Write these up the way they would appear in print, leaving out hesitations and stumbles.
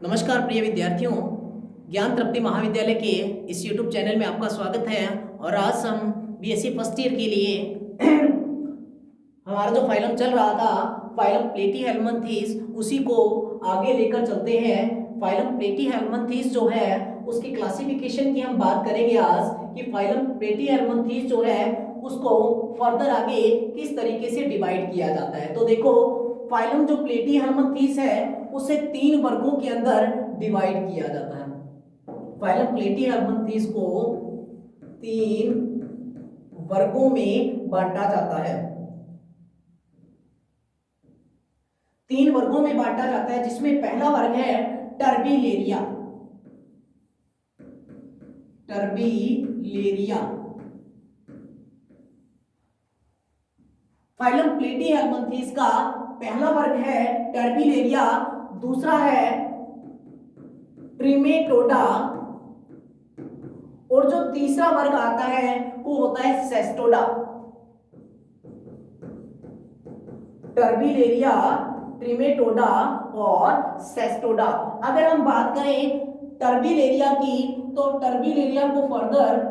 नमस्कार प्रिय विद्यार्थियों, ज्ञान तृप्ति महाविद्यालय के इस YouTube चैनल में आपका स्वागत है। और आज हम बीएससी फर्स्ट ईयर के लिए हमारा जो फाइलम चल रहा था, फाइलम प्लेटीहेल्मिन्थेस, उसी को आगे लेकर चलते हैं। फाइलम प्लेटीहेल्मिन्थेस जो है उसकी क्लासिफिकेशन की हम बात करेंगे आज कि फाइलम प्लेटीहेल्मिन्थेस जो है उसको फर्दर आगे किस तरीके से डिवाइड किया जाता है। तो देखो, फाइलम जो प्लेटीहेल्मिन्थेस है उसे 3 वर्गों के अंदर डिवाइड किया जाता है। फाइलम प्लेटीहेल्मिन्थेस को 3 वर्गों में बांटा जाता है। 3 वर्गों में बांटा जाता है, जिसमें पहला वर्ग है टर्बिलेरिया। टर्बिलेरिया फाइलम प्लेटीहेल्मिन्थेस का पहला वर्ग है टर्बिलेरिया, दूसरा है ट्रिमेटोडा, और जो तीसरा वर्ग आता है वो होता है सेस्टोडा। टर्बिलेरिया, ट्रिमेटोडा और सेस्टोडा। अगर हम बात करें टर्बिलेरिया की, तो टर्बिलेरिया को फर्दर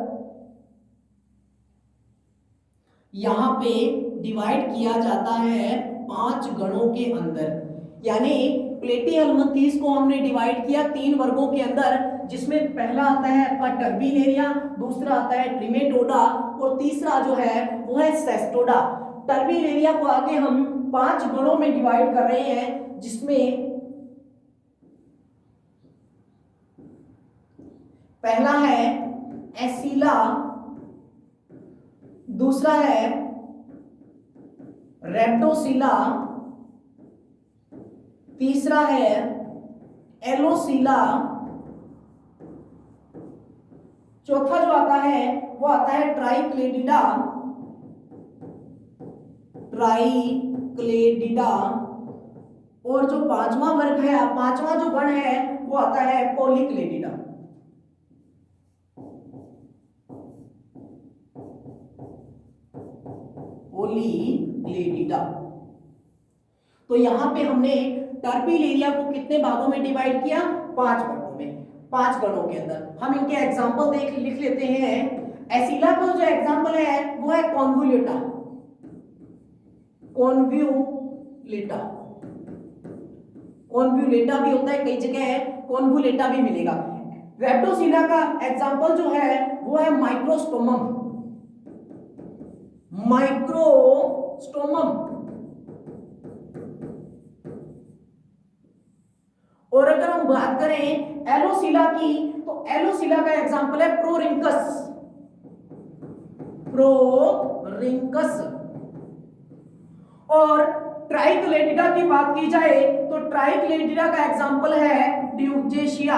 यहां पे डिवाइड किया जाता है 5 गणों के अंदर। यानी प्लेटीहेल्मिन्थेस को हमने डिवाइड किया 3 वर्गों के अंदर, जिसमें पहला आता है आपका टर्बिलेरिया, दूसरा आता है ट्रिमेटोडा और तीसरा जो है वो है सेस्टोडा। टर्बिलेरिया को आगे हम 5 गणों में डिवाइड कर रहे हैं, जिसमें पहला है एसिला, दूसरा है रेप्टोसिला, तीसरा है एलोसिला, चौथा जो आता है वो आता है ट्राइक्लेडिडा। ट्राइक्लेडिडा और जो पांचवा वर्ग है, पांचवा जो गण है वो आता है पॉलीक्लेडिडा। पॉलीक्लेडिडा। तो यहां पे हमने टर्बिलेरिया को कितने भागों में डिवाइड किया? 5 भागों में, 5 गणों के अंदर। हम इनके एग्जांपल लिख लेते हैं। एसिला का जो एग्जांपल है वो है कॉन्वुलेटा। कॉन्वुलेटा, कॉन्वुलेटा भी होता है, कई जगह है कॉन्वुलेटा भी मिलेगा। रेप्टोसिला का एग्जांपल जो है वो है माइक्रोस्टोमम। माइक्रोस्टोमम। और अगर हम बात करें एलोसिला की, तो एलोसिला का एग्जांपल है प्रोरिंकस। प्रोरिंकस। और ट्राइक्लेडिडा की बात की जाए तो ट्राइक्लेडिडा का एग्जांपल है ड्यूगेशिया।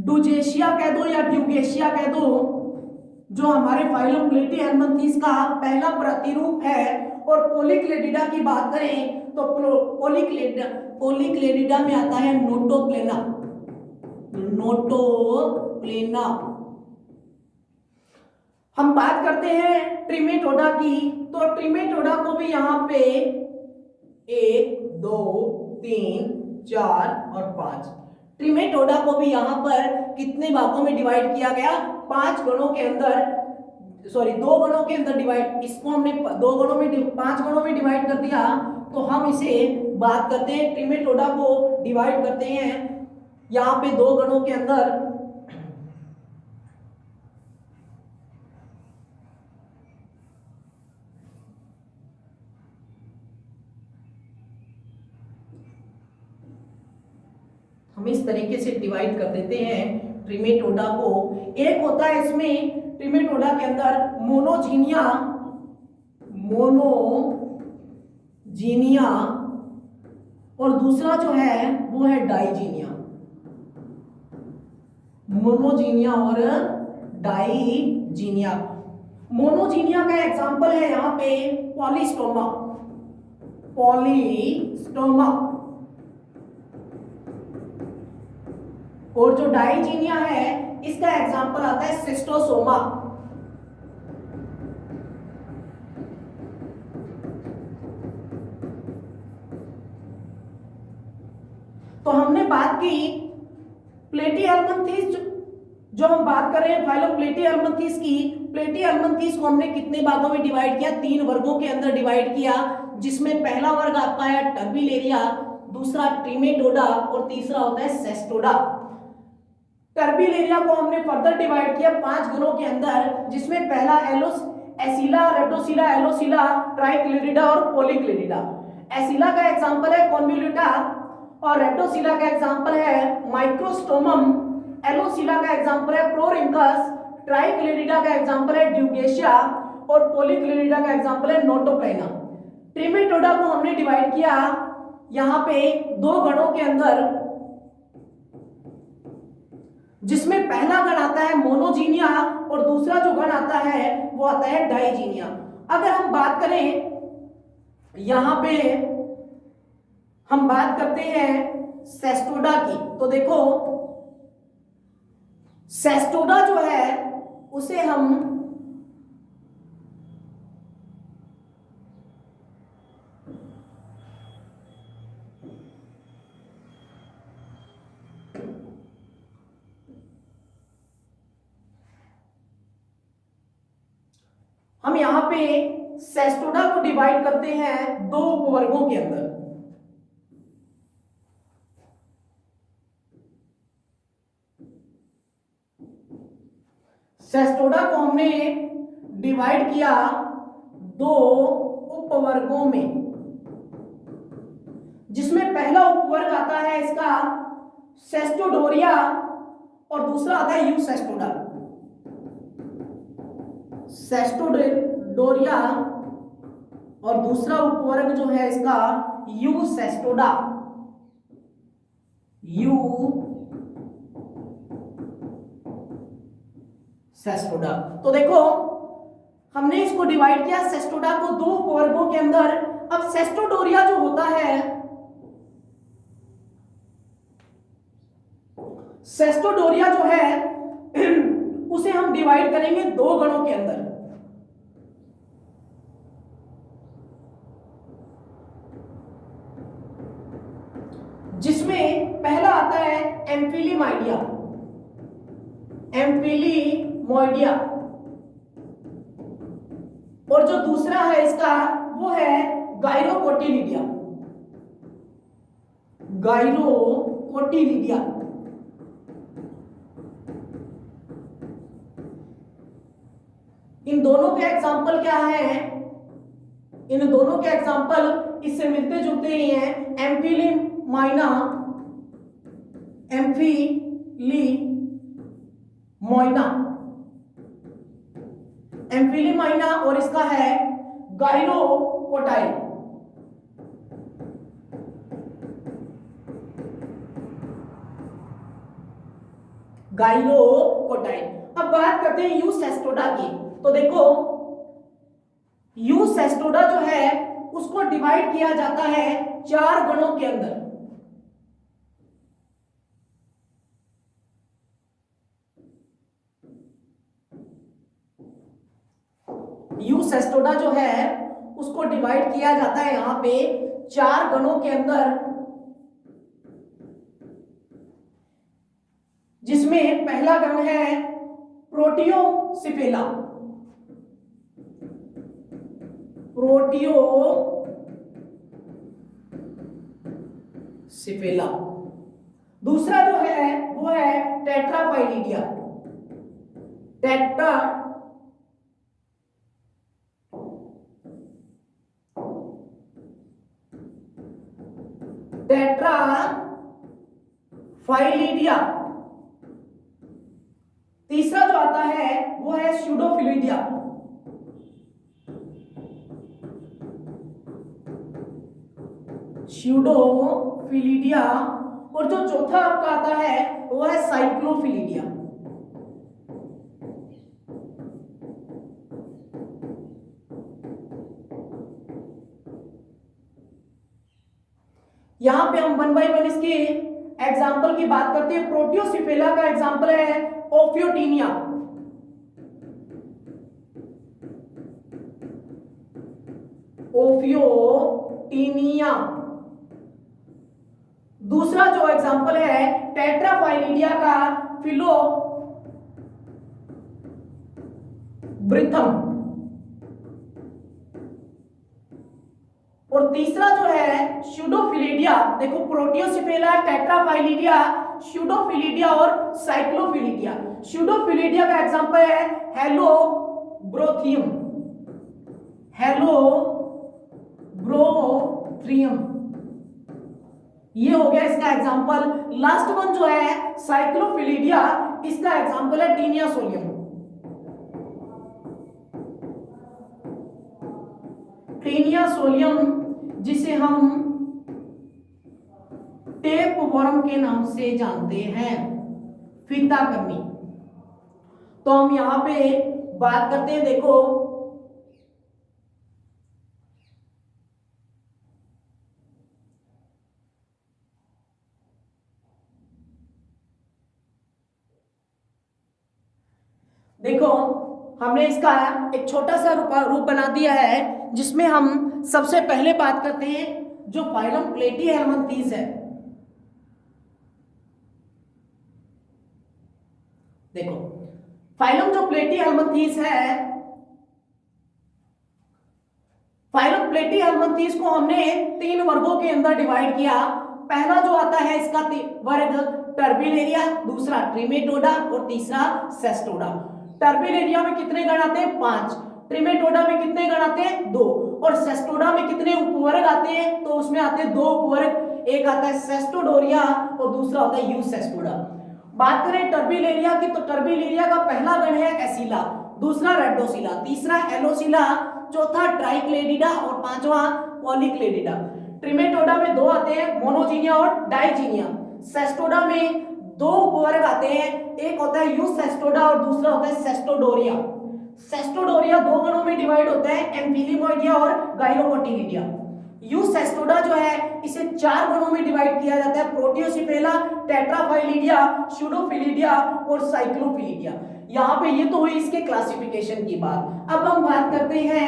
डुजेशिया कह दो या ड्यूगेशिया कह दो, जो हमारे फाइलम प्लेटीहेल्मिन्थेस का पहला प्रतिरूप है। और पॉलीक्लेडिडा की बात करें तो पॉलीक्लेडिडा में आता है नोटोप्लेना। नोटोप्लेना। हम बात करते हैं ट्रिमेटोडा की, तो ट्रिमेटोडा को भी यहां पे 1 2 3 4 और 5, ट्रिमेटोडा को भी यहां पर कितने भागों में डिवाइड किया गया? 5 गणों के अंदर, सॉरी 2 गणों के अंदर डिवाइड। इसको हमने 2 गणों में 5 गणों में डिवाइड कर दिया। तो हम इसे बात करते हैं, ट्रिमेटोडा को डिवाइड करते हैं यहां पे 2 गणों के अंदर। हम इस तरीके से डिवाइड कर देते हैं ट्रिमेटोडा को। एक होता है इसमें ट्रिमेटोडा के अंदर मोनोजीनिया। मोनोजीनिया। और दूसरा जो है वो है डाइजीनिया। मोनोजीनिया और डाइजीनिया। मोनोजीनिया का एग्जांपल है यहां पे पॉलीस्टोमा। पॉलीस्टोमा। और जो डाइजीनिया है इसका एग्जांपल आता है सिस्टोसोमा। तो तो हमने बात की प्लेटीहेल्मिन्थेस, जो हम बात कर रहे हैं फाइलम प्लेटीहेल्मिन्थेस की। प्लेटीहेल्मिन्थेस को हमने कितने भागों में डिवाइड किया? 3 वर्गों के अंदर डिवाइड किया, जिसमें पहला वर्ग आपका है टर्बिलेरिया, दूसरा ट्रिमेटोडा और तीसरा होता है सेस्टोडा। टर्बिलेरिया को हमने फर्दर डिवाइड किया 5 गणों के अंदर, जिसमें पहला एसिला, रेप्टोसिला, एलोसिला, ट्राइक्लेरिडा और पॉलीक्लेरिडा। एसिला का एग्जांपल है कॉन्वोल्यूटा और रेप्टोसिला का एग्जांपल है माइक्रोस्टोमम, एलोसिला का एग्जांपल है प्रोरिंकस, ट्राइक्लेरिडा का एग्जांपल है ड्यूगेशिया और पॉलीक्लेरिडा का एग्जांपल है नोटोप्लाइना। ट्रिमेटोडा को हमने डिवाइड किया यहां पे 2 गणों के अंदर, जिसमें पहला गण आता है मोनोजीनिया और दूसरा जो गण आता है वो आता है डाइजीनिया। अगर हम बात करें यहां पे हम बात करते हैं सेस्टोडा की, तो देखो सेस्टोडा जो है उसे हम यहां पे सेस्टोडा को डिवाइड करते हैं 2 उपवर्गों के अंदर। सेस्टोडा को हमने डिवाइड किया 2 उपवर्गों में, जिसमें पहला उपवर्ग आता है इसका सेस्टोडोरिया और दूसरा आता है यूसेस्टोडा। सेस्टोडोरिया और दूसरा उपवर्ग जो है इसका यूसेस्टोडा। सेस्टोडा। तो देखो हमने इसको डिवाइड किया सेस्टोडा को 2 उपवर्गों के अंदर। अब सेस्टोडोरिया जो होता है, सेस्टोडोरिया जो है उसे हम डिवाइड करेंगे 2 गणों के अंदर, जिसमें पहला आता है एम्फिलीमाइडिया, एम्फिलीमोइडिया, और जो दूसरा है इसका वो है गायरोकोटिलिडिया, गायरोकोटिलिडिया। इन दोनों के एग्जाम्पल क्या है? इन दोनों के एग्जाम्पल इससे मिलते जुलते ही हैं। एम्फिलीमाइना, एम्फिलीमोइना, एम्फिलीमाइना और इसका है गायरोकोटाइल। गायरोकोटाइल। अब बात करते हैं यूसेस्टोडा की। तो देखो यूसेस्टोडा जो है उसको डिवाइड किया जाता है 4 गणों के अंदर। यूसेस्टोडा जो है उसको डिवाइड किया जाता है यहां पे 4 गणों के अंदर, जिसमें पहला गण है प्रोटियोसिफेला, प्रोटियोसिफेला। दूसरा जो है वो है टेट्राफाइलिडिया, टेट्राफाइलिडिया। तीसरा जो आता है वो है स्यूडोफिलिडिया, स्यूडोफिलिडिया। और जो चौथा आपका आता है वो है साइक्लोफिलिडिया। यहां पे हम 1 बाय 1 इसके एग्जाम्पल की बात करते हैं। प्रोटियोसिफेला का एग्जाम्पल है ओफियोटिनिया, ओफियोटिनिया। दूसरा जो एग्जांपल है टेट्राफाइलिडिया का फिलोब्रिथम, और तीसरा जो है स्यूडोफिलिडिया। देखो प्रोटियोसिफेला, टेट्राफाइलिडिया, स्यूडोफिलिडिया और साइक्लोफिलिडिया। स्यूडोफिलिडिया का एग्जांपल है हेलोब्रोथियम, हेलोब्रोथियम, ये हो गया इसका एग्जांपल। लास्ट वन जो है साइक्लोफिलिडिया, इसका एग्जांपल है टीनिया सोलियम। टीनिया सोलियम जिसे हम टेप वर्म के नाम से जानते हैं, फीताकर्मी। तो हम यहां पे बात करते हैं, देखो देखो हमने इसका एक छोटा सा रूप बना दिया है, जिसमें हम सबसे पहले बात करते हैं जो फाइलम प्लेटीहेल्मिन्थीज है। देखो फाइलम जो प्लेटीहेल्मिन्थीज है, फाइलम प्लेटीहेल्मिन्थीज को हमने 3 वर्गों के अंदर डिवाइड किया। पहला जो आता है इसका वर्ग टर्बिलेरिया, दूसरा ट्रिमेटोडा और तीसरा सेस्टोडा। टर्बिलेरिया में कितने गण आते हैं? 5। ट्रिमेटोडा में कितने गण आते हैं? 2। और सेस्टोडा में कितने उपवर्ग आते हैं? तो उसमें आते हैं 2 उपवर्ग, एक आता है सेस्टोडोरिया और दूसरा होता है यूसेस्टोडा। बात करें टर्बिलेरिया की, तो टर्बिलेरिया का पहला गण है एसिला, दूसरा रेड्डोसिला, तीसरा एलोसिला, चौथा ट्राइक्लेडिडा और पांचवा पॉलीक्लेडिडा। ट्रिमेटोडा में 2 आते हैं, मोनोजीनिया और डाइजीनिया। सेस्टोडा में 2 उपवर्ग आते हैं, एक होता है यूसेस्टोडा और दूसरा होता है सेस्टोडोरिया। सेस्टोडोरिया 2 गणों में डिवाइड होता है, एम्फिलीमोइडिया और गाइरोकोटिलिडिया। यूसेस्टोडा जो है इसे 4 गणों में डिवाइड किया जाता है, प्रोटियोसिफेला, टेट्राफाइलिडिया, स्यूडोफिलिडिया और साइक्लोफिलिडिया। यहां पे ये तो हुई इसके क्लासिफिकेशन की बात। अब हम बात करते हैं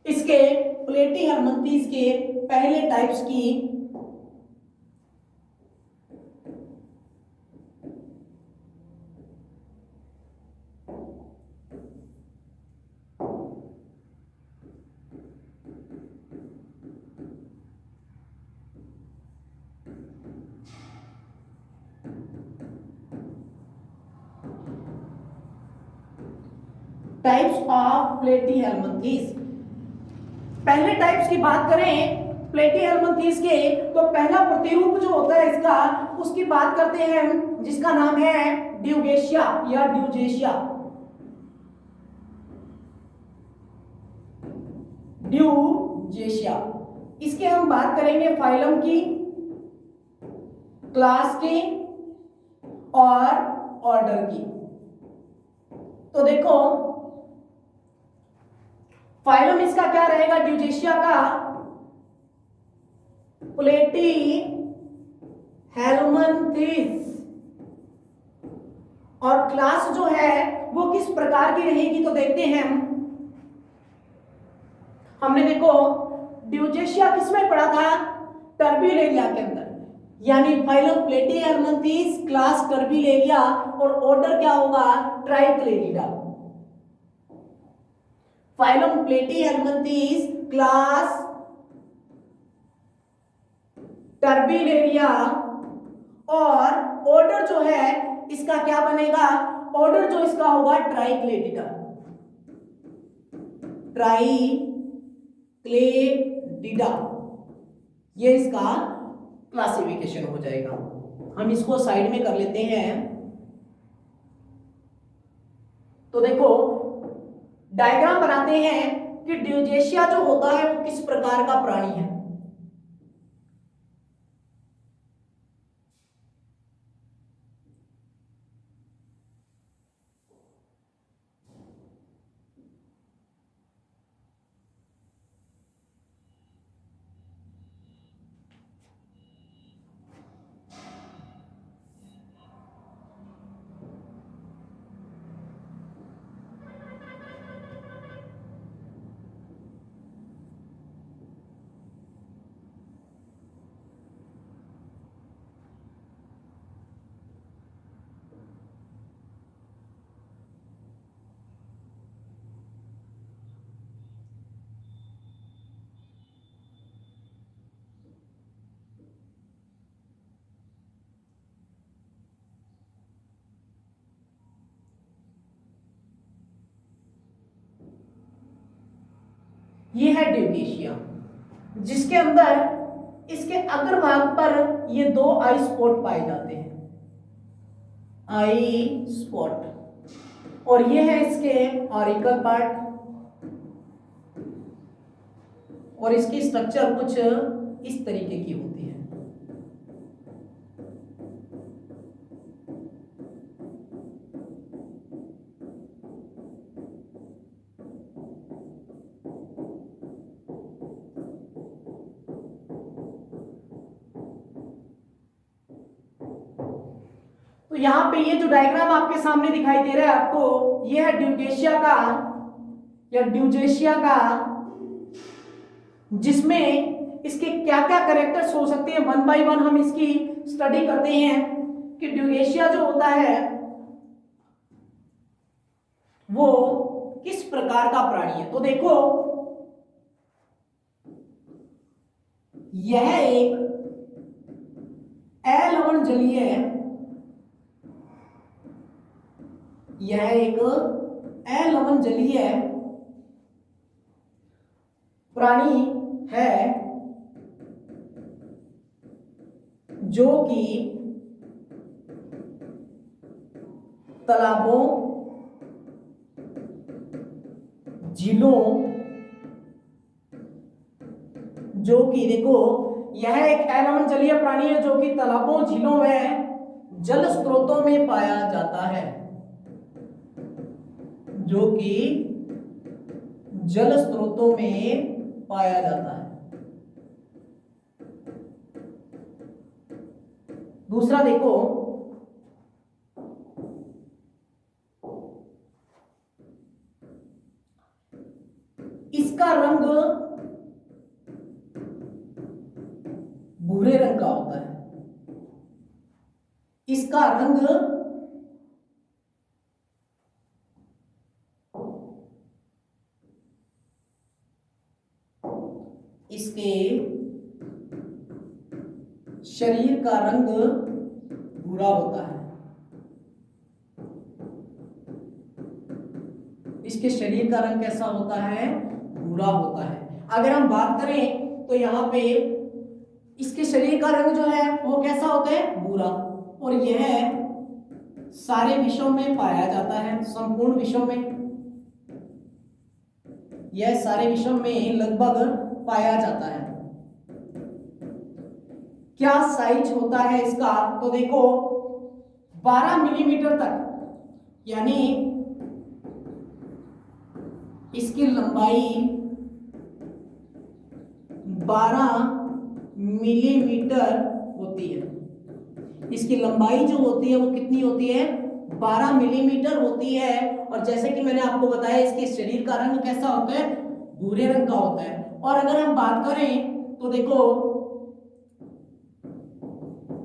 इसके प्लेटीहेल्मिन्थीज के पहले टाइप्स की। Types of Platyhelminthes. पहले टाइप्स की बात करें प्लेटीहेल्मिन्थीज के, तो पहला प्रतिरूप जो होता है इसका, उसकी बात करते हैं, जिसका नाम है ड्यूगेशिया या ड्यूजेशिया। ड्यूजेशिया, इसके हम बात करेंगे फाइलम की, क्लास की और ऑर्डर की। तो देखो फाइलम इसका क्या रहेगा ड्यूजेशिया का? प्लेटीहेल्मिन्थीज। और क्लास जो है वो किस प्रकार की रहेगी, तो देखते हैं हमने देखो ड्यूजेशिया किसमें पढ़ा था? टर्बिलेरिया के अंदर, यानी फाइलम प्लेटीहेल्मिन्थीज, क्लास टर्बिलेरिया और ऑर्डर क्या होगा? ट्राइक्लेडिडा। फाइलम प्लेटीहेल्मिन्थीज, क्लास टर्बिलेरिया और ऑर्डर जो है इसका क्या बनेगा? ऑर्डर जो इसका होगा ट्राइक्लेडिडा। ट्राइक्लेडिडा, ये इसका क्लासिफिकेशन हो जाएगा। हम इसको साइड में कर लेते हैं। तो देखो डायग्राम बनाते हैं कि ड्यूजेशिया जो होता है वो किस प्रकार का प्राणी है। ये है ड्यूकेशिया, जिसके अंदर इसके अग्रभाग पर ये दो आई स्पॉट पाए जाते हैं, आई स्पॉट, और ये है इसके ऑरिकल पार्ट, और इसकी स्ट्रक्चर कुछ इस तरीके की होती है। तो यहां पे ये जो डायग्राम आपके सामने दिखाई दे रहा है आपको, ये है ड्यूकेशिया का या ड्यूजेशिया का, जिसमें इसके क्या क्या कैरेक्टर्स हो सकते हैं, वन बाय वन हम इसकी स्टडी करते हैं कि ड्यूकेशिया जो होता है वो किस प्रकार का प्राणी है। तो देखो, यह एक अलवणजलीय है, यह एक अलवणजलीय प्राणी है जो कि तालाबों, झीलों, जो कि देखो यह एक अलवणजलीय प्राणी है जो कि तालाबों, झीलों में जल स्रोतों में पाया जाता है, जो कि जल स्रोतों में पाया जाता है। दूसरा देखो, इसका रंग भूरे रंग का होता है, इसका रंग इसके शरीर का रंग भूरा होता है, इसके शरीर का रंग कैसा होता है, भूरा होता है। अगर हम बात करें तो यहाँ पे इसके शरीर का रंग जो है वो कैसा होता है, भूरा, और यह सारे विषयों में पाया जाता है, संपूर्ण विषयों में, यह सारे विषयों में लगभग पाया जाता है। क्या साइज होता है इसका, तो देखो 12 मिलीमीटर तक, यानी इसकी लंबाई 12 मिलीमीटर होती है, इसकी लंबाई जो होती है वो कितनी होती है, 12 मिलीमीटर होती है। और जैसे कि मैंने आपको बताया इसके शरीर का रंग कैसा होता है, भूरे रंग का होता है। और अगर हम बात करें तो देखो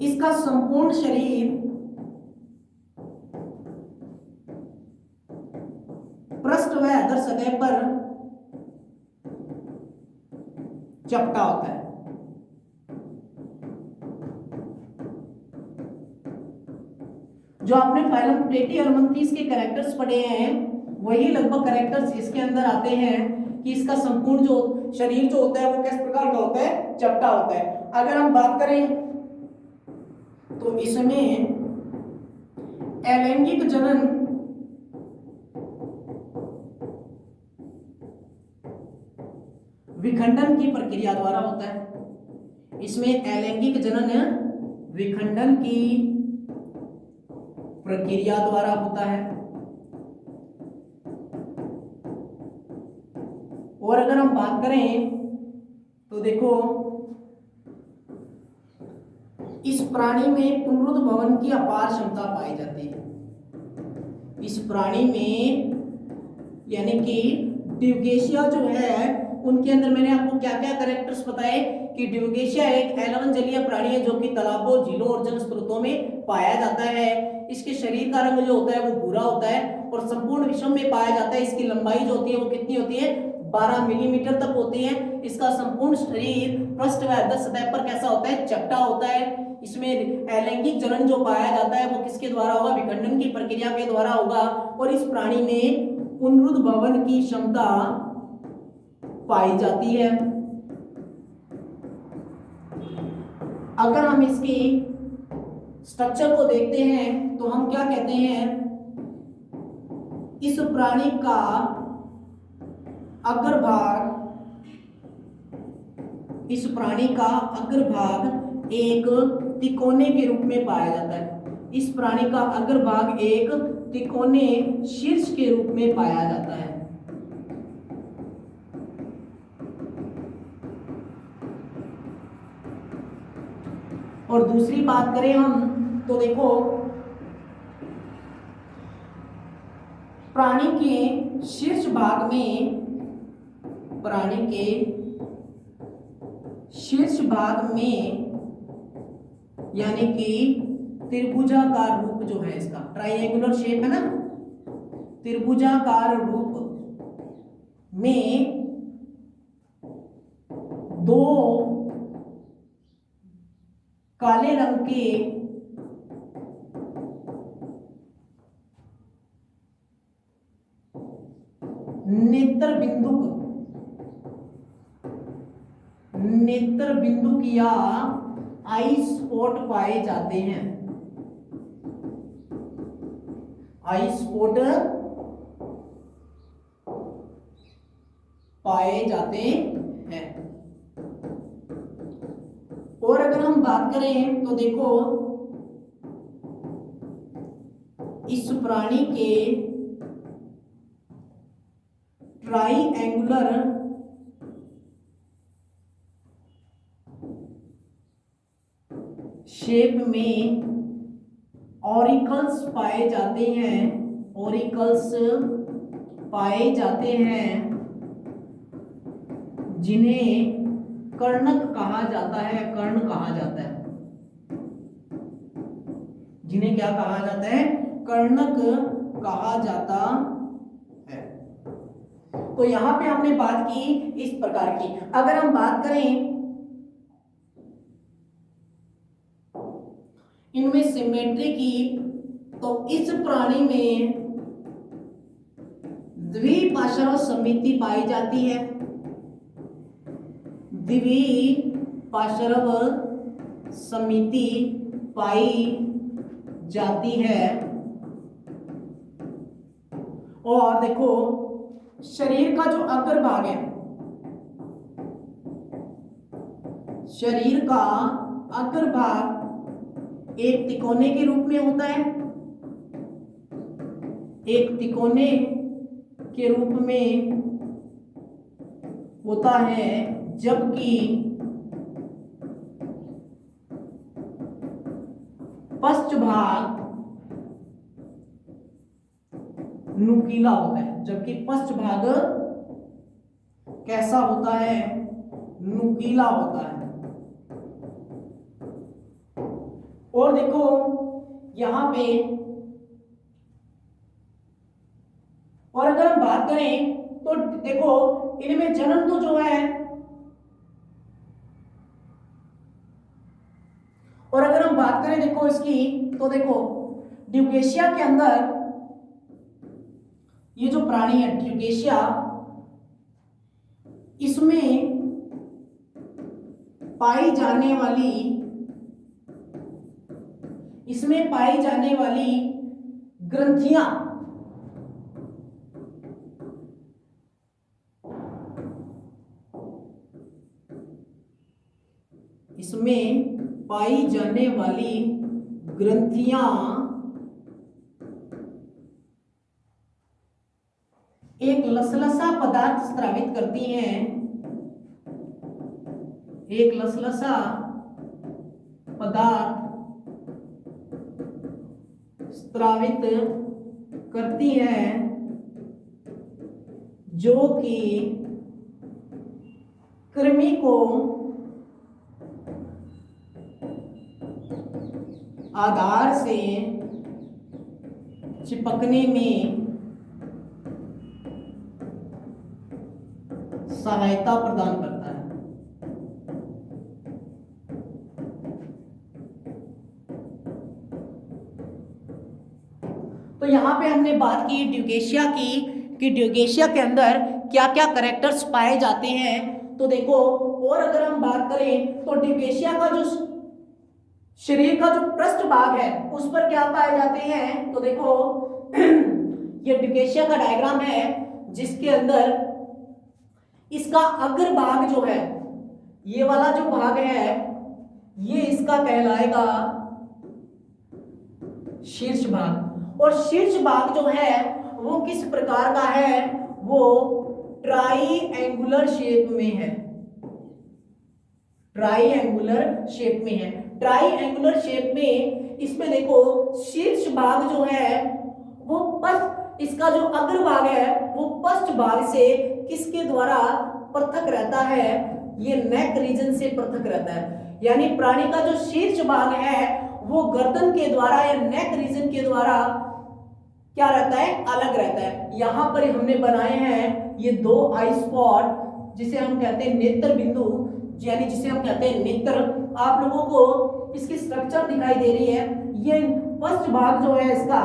इसका संपूर्ण शरीर पृष्ठ व अधर सतह पर चपटा होता है। जो आपने फाइलम प्लेटीहेल्मिन्थेस के कैरेक्टर्स पढ़े हैं वही लगभग कैरेक्टर्स इसके अंदर आते हैं कि इसका संपूर्ण जो शरीर जो होता है वो किस प्रकार का होता है, चपटा होता है। अगर हम बात करें तो इसमें अलैंगिक जनन विखंडन की प्रक्रिया द्वारा होता है, इसमें अलैंगिक जनन विखंडन की प्रक्रिया द्वारा होता है। और अगर हम बात करें तो देखो इस प्राणी में पुनरुद्भवन की अपार क्षमता पाई जाती है। इस प्राणी में यानी कि ड्यूकेशिया जो है उनके अंदर मैंने आपको क्या क्या कैरेक्टर्स बताए कि ड्यूकेशिया एक अलवणजलीय प्राणी है जो कि तालाबों, झीलों और जल स्रोतों में पाया जाता है। इसके शरीर का रंग जो होता है वो भूरा होता है और संपूर्ण विश्व में पाया जाता है। इसकी लंबाई जो होती है वो कितनी होती है, 12 मिलीमीटर तक होती है। इसका संपूर्ण शरीर पृष्ठ व अधर सतह पर कैसा होता है, चपटा होता है। इसमें अलैंगिक जनन जो पाया जाता है वो किसके द्वारा होगा, विखंडन की प्रक्रिया के द्वारा होगा। और इस प्राणी में पुनरुद्भवन की क्षमता पाई जाती है। अगर हम इसकी स्ट्रक्चर को देखते हैं तो हम क्या कहते हैं, इस प्राणी का अग्रभाग, इस प्राणी का अग्रभाग एक तिकोने के रूप में पाया जाता है। इस प्राणी का अग्रभाग एक तिकोने शीर्ष के रूप में पाया जाता है। और दूसरी बात करें हम तो देखो, प्राणी के शीर्ष भाग में, प्राणी के शीर्ष भाग में यानी कि त्रिभुजाकार रूप जो है इसका, ट्राइएंगुलर शेप है ना, त्रिभुजाकार रूप में दो काले रंग के नेत्र बिंदुक या आई स्पॉट पाए जाते हैं। आई स्पॉट पाए जाते हैं। और अगर हम बात करें तो देखो, इस प्राणी के ट्राइएंगुलर शेप में ऑरिकल्स पाए जाते हैं, ऑरिकल्स पाए जाते हैं, जिन्हें कर्णक कहा जाता है, कर्ण कहा जाता है, जिन्हें क्या कहा जाता है, कर्णक कहा जाता है। तो यहां पे हमने बात की इस प्रकार की। अगर हम बात करें इनमें सिमेट्री की, तो इस प्राणी में द्विपार्श्व समिति पाई जाती है, द्विपार्श्व समिति पाई जाती है। और देखो, शरीर का जो अग्रभाग है, शरीर का अग्रभाग एक तिकोने के रूप में होता है, एक तिकोने के रूप में होता है, जबकि पश्चभाग नुकीला होता है, जबकि पश्चभाग कैसा होता है, नुकीला होता है। और देखो यहां पे, और अगर हम बात करें तो देखो इनमें जन्म जो है, और अगर हम बात करें देखो इसकी, तो देखो ड्यूकेशिया के अंदर ये जो प्राणी है ड्यूकेशिया, इसमें पाई जाने वाली ग्रंथियां एक लसलसा पदार्थ स्रावित करती हैं, एक लसलसा पदार्थ स्रावित करती हैं, जो कि कृमि को आधार से चिपकने में सहायता प्रदान करता है। तो यहां पे हमने बात की ड्यूकेशिया की, कि ड्यूकेशिया के अंदर क्या क्या कैरेक्टर्स पाए जाते हैं। तो देखो, और अगर हम बात करें तो डिप्रेशिया का जो शरीर का जो पृष्ठ भाग है उस पर क्या पाए जाते हैं। तो देखो ये डिप्रेशिया का डायग्राम है जिसके अंदर इसका अग्र भाग जो है, ये वाला जो भाग है ये इसका कहलाएगा शीर्ष भाग। और शीर्ष भाग जो है वो किस प्रकार का है, वो ट्राईएंगुलर शेप में है, ट्राईएंगुलर शेप में है। ट्राईएंगुलर शेप में इसमें देखो शीर्ष भाग जो है वो पृष्ठ, इसका जो अग्र भाग है वो पृष्ठ भाग से किसके द्वारा पृथक रहता है, ये नेक रीजन से पृथक रहता है। यानी प्राणी का जो शीर्ष भाग है वो गर्दन के द्वारा या नेक रीजन के द्वारा क्या रहता है, अलग रहता है। यहां पर हमने बनाए हैं ये दो आई स्पॉट जिसे हम कहते हैं नेत्र बिंदु, यानी जिसे हम कहते हैं नेत्र। आप लोगों को इसकी स्ट्रक्चर दिखाई दे रही है। ये फर्स्ट भाग जो है इसका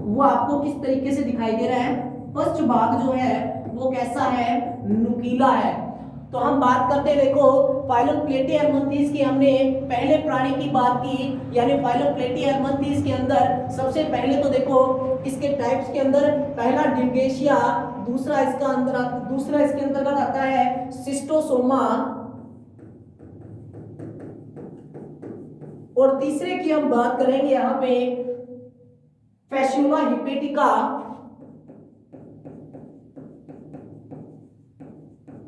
वो आपको किस तरीके से दिखाई दे रहा है, फर्स्ट भाग जो है वो कैसा है, नुकीला है। तो हम बात करते हैं, देखो फाइलम प्लेटीहेल्मिन्थेस की हमने पहले प्राणी की बात की, यानी फाइलम प्लेटीहेल्मिन्थेस के अंदर सबसे पहले तो देखो इसके टाइप्स के अंदर पहला डिप्रेशिया, दूसरा इसके अंतर्गत आता है शिस्टोसोमा, और तीसरे की हम बात करेंगे यहाँ पे फैस्यूला हिपेटिका,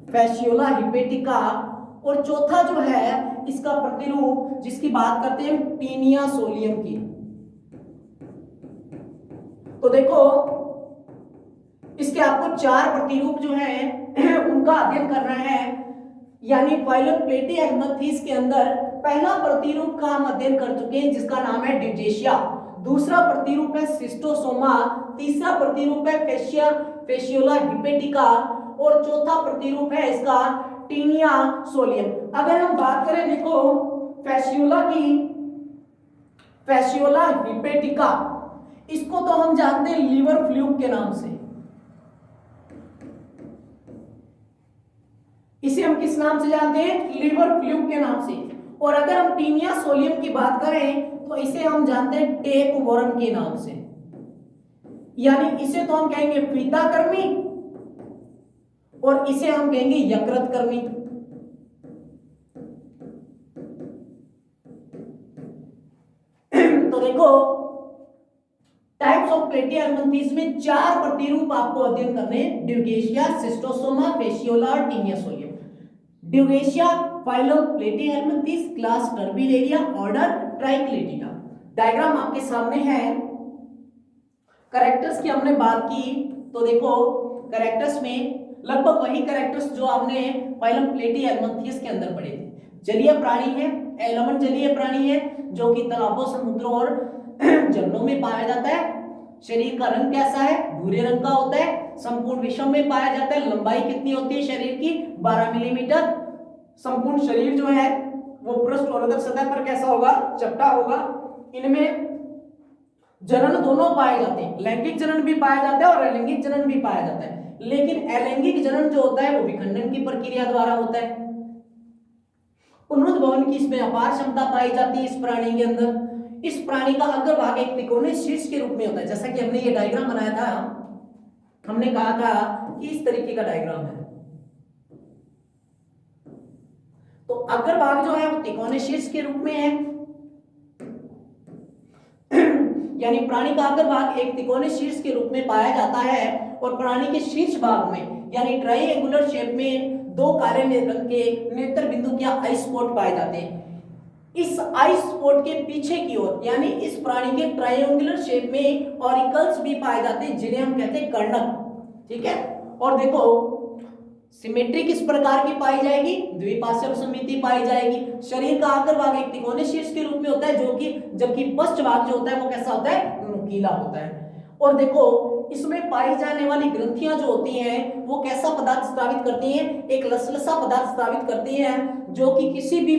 फैस्यूला हिपेटिका, और चौथा जो है इसका प्रतिरूप जिसकी बात करते हैं टीनिया सोलियम की। तो देखो इसके आपको चार प्रतिरूप जो है उनका अध्ययन करना है। यानी फाइलम प्लेटीहेल्मिन्थेस के अंदर पहला प्रतिरूप का हम अध्ययन कर चुके हैं जिसका नाम है डिप्रेशिया, दूसरा प्रतिरूप है शिस्टोसोमा, तीसरा प्रतिरूप है फैस्यूला हिपेटिका, और चौथा प्रतिरूप है इसका टीनिया सोलियम। अगर हम बात करें देखो फैस्यूला की, फैस्यूला हिपेटिका, इसको तो हम जानते हैं लीवर फ्लूक के नाम से। इसे हम किस नाम से जानते हैं, लीवर फ्लूक के नाम से। और अगर हम टीनिया सोलियम की बात करें तो इसे हम जानते हैं टेप वॉर्म के नाम से। यानी इसे तो हम कहेंगे फीताकृमि और इसे हम कहेंगे यकृतकृमि। तो देखो टाइप्स ऑफ प्लेटीहेल्मिन्थेस में चार प्रतिरूप आपको अध्ययन करने, ड्यूरेशिया, शिस्टोसोमा, फैस्यूला और Taenia solium. Dugesia phylum Platyhelminthes, class Turbellaria, order Tricladida. Diagram आपके सामने है। कैरेक्टर्स की हमने बात की, तो देखो कैरेक्टर्स में लगभग वही कैरेक्टर्स जो आपने फाइलम प्लेटीहेल्मिन्थेस के अंदर पढ़े थे। जलीय प्राणी है, एलमन जलीय प्राणी है जो कि तालाबों, समुद्रों और झरनों में पाया जाता है। शरीर का रंग कैसा है, भूरे रंग का होता है। संपूर्ण विश्व में पाया जाता है। लंबाई कितनी होती है शरीर की, 12 मिलीमीटर। संपूर्ण शरीर जो है वो पृष्ठ और उदर सतह पर कैसा होगा, चपटा होगा। इनमें जनन दोनों पाए जाते हैं, लैंगिक जनन भी पाया जाता है और अलैंगिक जनन भी पाया जाता है। लेकिन अलैंगिक जनन जो होता है वो विखंडन की प्रक्रिया द्वारा होता है। पुनरुद्भवन की इसमें अपार क्षमता पाई जाती है इस प्राणी के अंदर। इस प्राणी का अग्रभाग एक त्रिकोणीय शीर्ष के रूप में होता है। जैसा कि हमने ये डायग्राम बनाया था, हमने कहा था कि इस तरीके का डायग्राम है। तो अग्रभाग जो है वो त्रिकोणीय शीर्ष के रूप में है। यानी प्राणी का अग्रभाग एक त्रिकोणीय शीर्ष के रूप में पाया जाता है, और प्राणी के शीर्ष भाग में यानी ट्राइएंगुलर शेप में दो काले रंग के नेत्र बिंदु क्या आई स्पॉट पाए जाते हैं। इस आई स्पॉट के पीछे की ओर यानी इस प्राणी के ट्राइएंगुलर शेप में ऑरिकल्स भी पाए जाते हैं जिन्हें हम कहते हैं कर्णक। ठीक है, और देखो सिमेट्री किस प्रकार की पाई जाएगी, द्विपार्श्व सममिति पाई जाएगी। शरीर का अग्रभाग एक त्रिकोणीय शीर्ष के रूप में होता है, जो कि जबकि पृष्ठ भाग जो होता है वो कैसा होता है, नुकीला होता है। और देखो इसमें पाई जाने वाली ग्रंथियां जो होती हैं वो कैसा पदार्थ स्रावित करती हैं, एक लसलसा पदार्थ स्रावित करती हैं जो कि किसी भी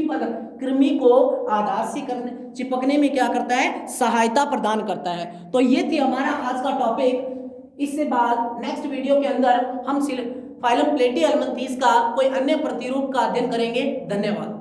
कृमि को आधार से चिपकने में क्या करता है, सहायता प्रदान करता है। तो ये थी हमारा आज का टॉपिक इससे बाद नेक्स्ट वीडियो के अंदर हम फाइलम प्लेटी हेलमिंथेस का कोई अन्य प्रतिरूप का अध्ययन करेंगे। धन्यवाद।